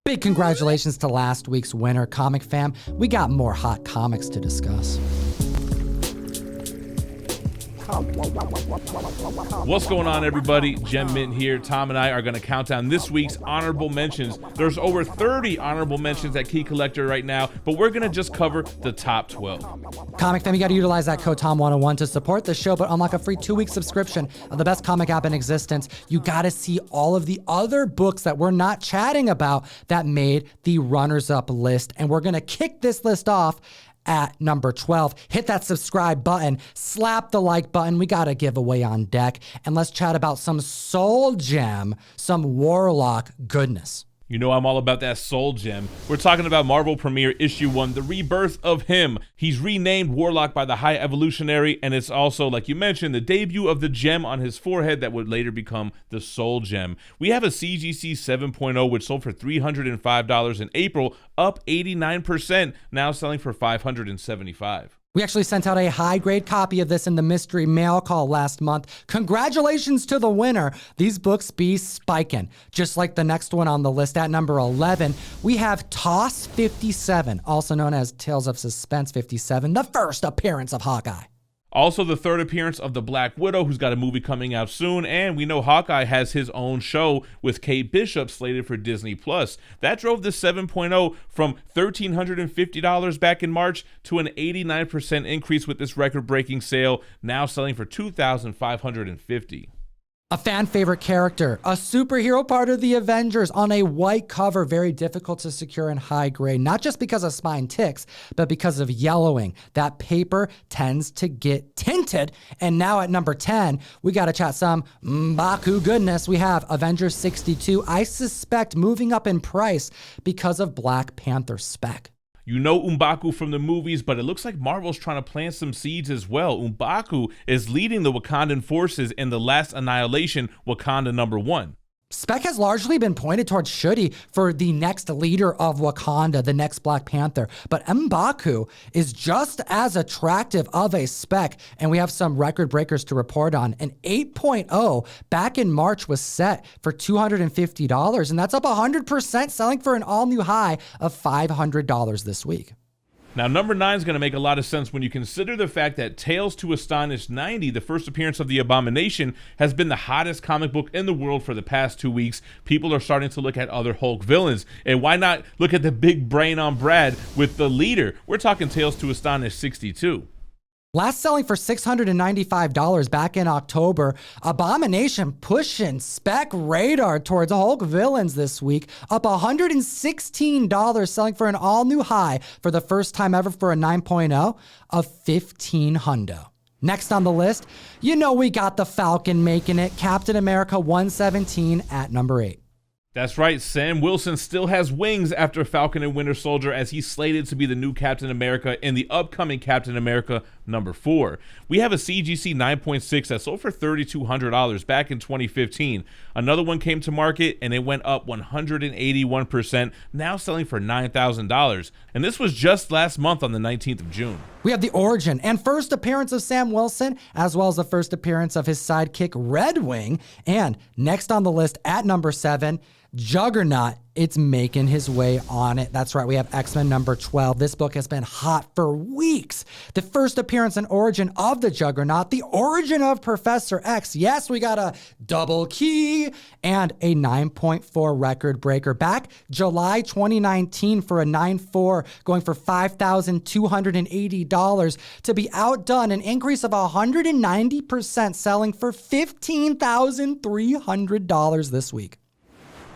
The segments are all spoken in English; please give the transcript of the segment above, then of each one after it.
Big congratulations to last week's winner, Comic Fam. We got more hot comics to discuss. What's going on, everybody? Gem Mint here. Tom and I are going to count down this week's honorable mentions. There's over 30 honorable mentions at Key Collector right now, but we're going to just cover the top 12. Comic Fam, you got to utilize that code Tom101 to support the show, but unlock a free 2-week subscription of the best comic app in existence. You got to see all of the other books that we're not chatting about that made the runners-up list, and we're going to kick this list off at number 12. Hit that subscribe button, slap the like button. We got a giveaway on deck, and let's chat about some soul gem, some WARLOCK goodness. You know I'm all about that soul gem. We're talking about Marvel Premiere Issue 1, The Rebirth of Him. He's renamed WARLOCK by the High Evolutionary, and it's also, like you mentioned, the debut of the gem on his forehead that would later become the soul gem. We have a CGC 7.0, which sold for $305 in April, up 89%, now selling for $575. We actually sent out a high-grade copy of this in the mystery mail call last month. Congratulations to the winner. These books be spiking. Just like the next one on the list at number 11, we have Toss 57, also known as Tales of Suspense 57, the first appearance of Hawkeye. Also, the third appearance of the Black Widow, who's got a movie coming out soon, and we know Hawkeye has his own show with Kate Bishop slated for Disney+. That drove the 7.0 from $1,350 back in March to an 89% increase with this record-breaking sale, now selling for $2,550. A fan favorite character, a superhero part of the Avengers on a white cover, very difficult to secure in high grade, not just because of spine ticks, but because of yellowing. That paper tends to get tinted. And now at number 10, we got to chat some M'Baku goodness. We have Avengers 62, I suspect moving up in price because of Black Panther spec. You know M'Baku from the movies, but it looks like Marvel's trying to plant some seeds as well. M'Baku is leading the Wakandan forces in the last Annihilation, Wakanda #1. Spec has largely been pointed towards Shuri for the next leader of Wakanda, the next Black Panther. But M'Baku is just as attractive of a spec, and we have some record breakers to report on. An 8.0 back in March was set for $250, and that's up 100%, selling for an all-new high of $500 this week. Now, number 9 is going to make a lot of sense when you consider the fact that Tales to Astonish 90, the first appearance of the Abomination, has been the hottest comic book in the world for the past 2 weeks. People are starting to look at other Hulk villains. And why not look at the big brain on Brad with the leader? We're talking Tales to Astonish 62. Last selling for $695 back in October. Abomination pushing spec radar towards Hulk villains this week, up $116, selling for an all-new high for the first time ever for a 9.0 of $1,500. Next on the list, you know we got the Falcon making it, Captain America 117 at number 8. That's right, Sam Wilson still has wings after Falcon and Winter Soldier, as he's slated to be the new Captain America in the upcoming Captain America #4. We have a CGC 9.6 that sold for $3,200 back in 2015. Another one came to market and it went up 181%, now selling for $9,000. And this was just last month on the 19th of June. We have the origin and first appearance of Sam Wilson, as well as the first appearance of his sidekick Red Wing. And next on the list at number 7, Juggernaut. It's making his way on it. That's right, we have X-Men #12. This book has been hot for weeks. The first appearance and origin of the Juggernaut, the origin of Professor X. Yes, we got a double key and a 9.4 record breaker. Back July 2019 for a 9.4, going for $5,280 to be outdone, an increase of 190%, selling for $15,300 this week.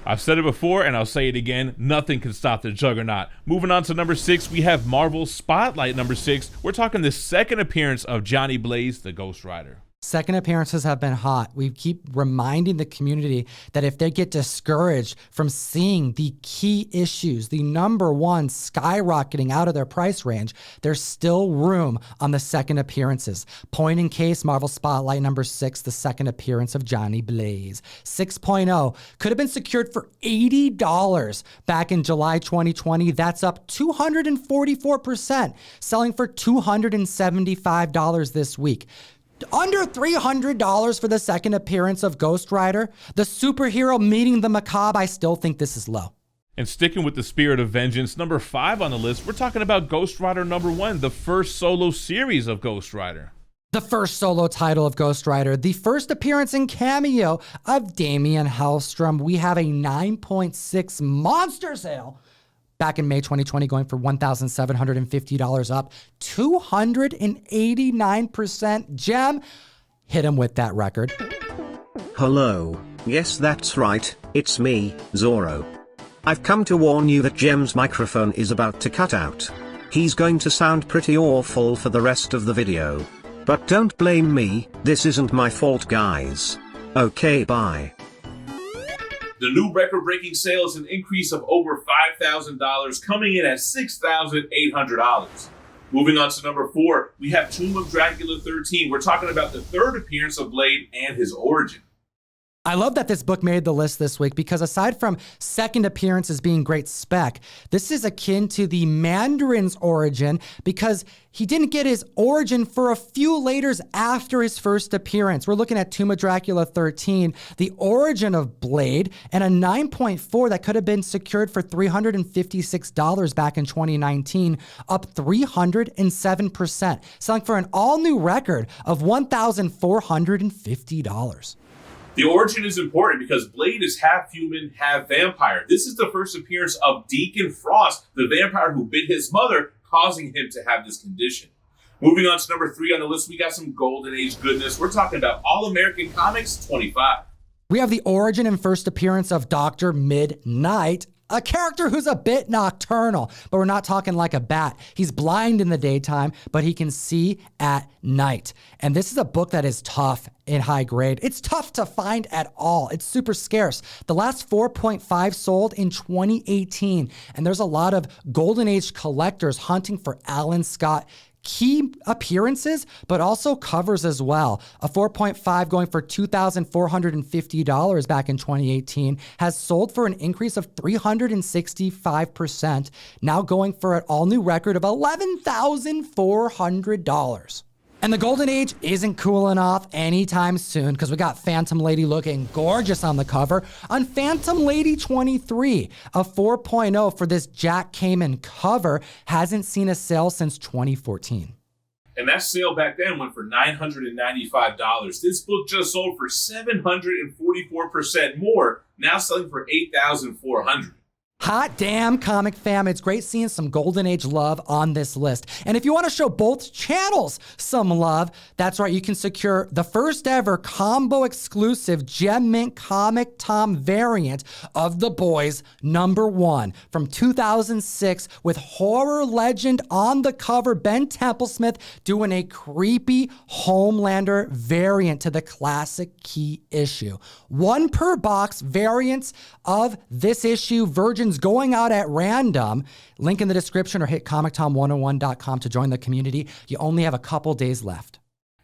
I've said it before and I'll say it again, nothing can stop the Juggernaut. Moving on to number 6, we have Marvel Spotlight #6. We're talking the second appearance of Johnny Blaze, the Ghost Rider. Second appearances have been hot. We keep reminding the community that if they get discouraged from seeing the key issues, the #1 skyrocketing out of their price range, there's still room on the second appearances. Point in case, Marvel Spotlight #6, the second appearance of Johnny Blaze. 6.0 could have been secured for $80 back in July 2020. That's up 244%, selling for $275 this week. Under $300 for the second appearance of Ghost Rider, the superhero meeting the macabre. I still think this is low. And sticking with the spirit of vengeance, number 5 on the list, we're talking about Ghost Rider #1, the first solo series of Ghost Rider. The first solo title of Ghost Rider, the first appearance and cameo of Damian Hellstrom. We have a 9.6 monster sale back in May 2020, going for $1,750 up, 289%. Gem, hit him with that record. Hello, yes that's right, it's me, Zoro. I've come to warn you that Gem's microphone is about to cut out. He's going to sound pretty awful for the rest of the video. But don't blame me, this isn't my fault guys. Okay, bye. The new record-breaking sale is an increase of over $5,000, coming in at $6,800. Moving on to number 4, we have Tomb of Dracula 13. We're talking about the third appearance of Blade and his origin. I love that this book made the list this week because aside from second appearances being great spec, this is akin to the Mandarin's origin because he didn't get his origin for a few laters after his first appearance. We're looking at Tomb of Dracula 13, the origin of Blade, and a 9.4 that could have been secured for $356 back in 2019, up 307%, selling for an all-new record of $1,450. The origin is important because Blade is half human, half vampire. This is the first appearance of Deacon Frost, the vampire who bit his mother, causing him to have this condition. Moving on to number 3 on the list, we got some Golden Age goodness. We're talking about All-American Comics 25. We have the origin and first appearance of Dr. Midnight, a character who's a bit nocturnal, but we're not talking like a bat. He's blind in the daytime, but he can see at night. And this is a book that is tough in high grade. It's tough to find at all. It's super scarce. The last 4.5 sold in 2018, and there's a lot of Golden Age collectors hunting for Alan Scott key appearances, but also covers as well. A 4.5 going for $2,450 back in 2018 has sold for an increase of 365%, now going for an all-new record of $11,400. And the Golden Age isn't cooling off anytime soon because we got Phantom Lady looking gorgeous on the cover on Phantom Lady 23. A 4.0 for this Jack Kamen cover hasn't seen a sale since 2014. And that sale back then went for $995. This book just sold for 744% more, now selling for $8,400. Hot damn, comic fam. It's great seeing some Golden Age love on this list. And if you want to show both channels some love, that's right, you can secure the first ever combo exclusive Gem Mint Comic Tom variant of The Boys #1 from 2006 with horror legend on the cover, Ben Templesmith doing a creepy Homelander variant to the classic key issue. 1 per box variants of this issue, Virgin going out at random. Link in the description or hit ComicTom101.com to join the community. You only have a couple days left.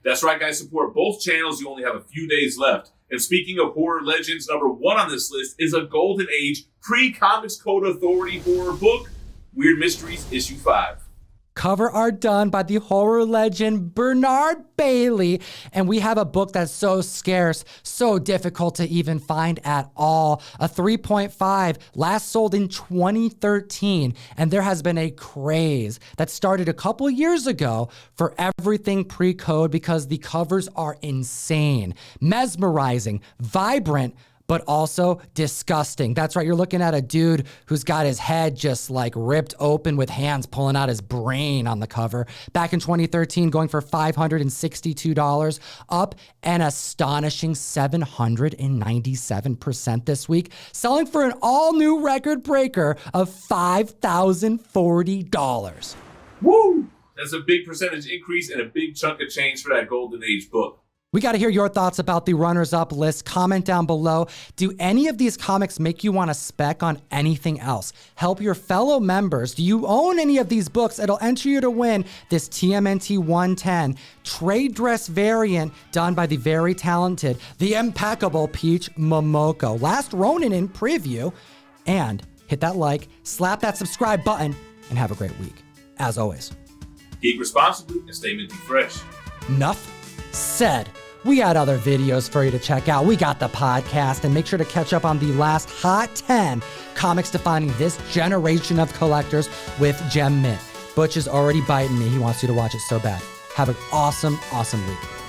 That's right, guys. Support both channels. You only have a few days left. And speaking of horror legends, #1 on this list is a Golden Age pre-Comics Code Authority horror book, Weird Mysteries Issue 5. Cover art done by the horror legend Bernard Bailey, and we have a book that's so scarce, so difficult to even find at all. A 3.5, last sold in 2013, and there has been a craze that started a couple years ago for everything pre-code because the covers are insane, mesmerizing, vibrant, but also disgusting. That's right, you're looking at a dude who's got his head just like ripped open with hands pulling out his brain on the cover. Back in 2013, going for $562, up an astonishing 797% this week, selling for an all-new record breaker of $5,040. Woo! That's a big percentage increase and a big chunk of change for that Golden Age book. We got to hear your thoughts about the runners-up list. Comment down below. Do any of these comics make you want to spec on anything else? Help your fellow members. Do you own any of these books? It'll enter you to win this TMNT 110 trade dress variant done by the very talented, the impeccable Peach Momoko. Last Ronin in preview. And hit that like, slap that subscribe button, and have a great week. As always, Geek responsibly and stay minty fresh. enough said. We got other videos for you to check out. We got the podcast, and make sure to catch up on the last Hot 10 comics defining this generation of collectors with Gem Mint. Butch is already biting me. He wants you to watch it so bad. Have an awesome, awesome week.